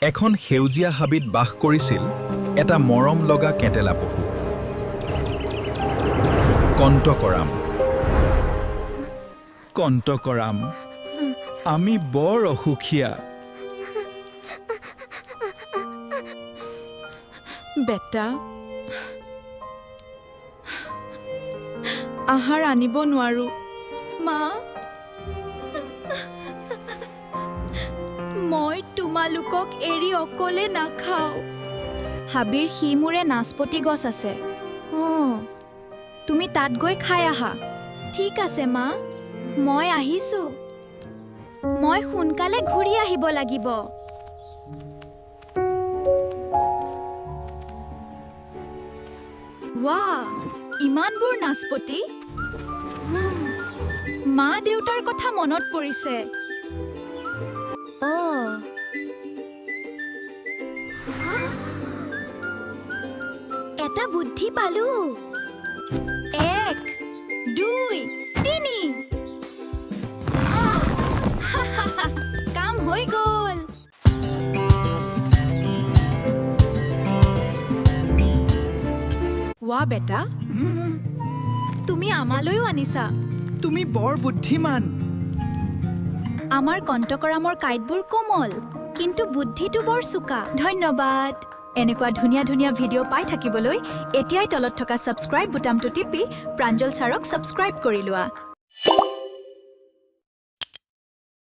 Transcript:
এখন সেউজীয়া হাবিত বাস কৰিছিল এটা মৰম লগা কেটেলা পহু কণ্টকৰাম। কণ্টকৰাম, আমি বৰ অসুখীয়া। বেটা, আহাৰ আনিব নোৱাৰো। মা, মই তোমালোকক এৰি অকলে নাখাওঁ। হাবিৰ সিমূৰে নাচপতি গছ আছে। তুমি তাত গৈ খাই আহা। ঠিক আছে মা, মই আহিছোঁ। মই সোনকালে ঘূৰি আহিব লাগিব। ৱাহ, ইমানবোৰ নাচপতি। মা দেউতাৰ কথা মনত পৰিছে। এটা বুদ্ধি পালো। 1, 2, 3। কাম হৈ গ'ল। ৱা বেটা, তুমি আমালৈও আনিছা। তুমি বৰ বুদ্ধিমান। আমাৰ কণ্টকৰামৰ কাঁইটবোৰ কোমল, কিন্তু বুদ্ধিটো বৰ চোকা। ধন্যবাদ। এনেকুৱা ধুনীয়া ধুনীয়া ভিডিঅ' পাই থাকিবলৈ এতিয়াই তলত থকা ছাবস্ক্ৰাইব বুটামটো টিপি প্ৰাঞ্জল ছাৰক ছাবস্ক্ৰাইব কৰি লোৱা।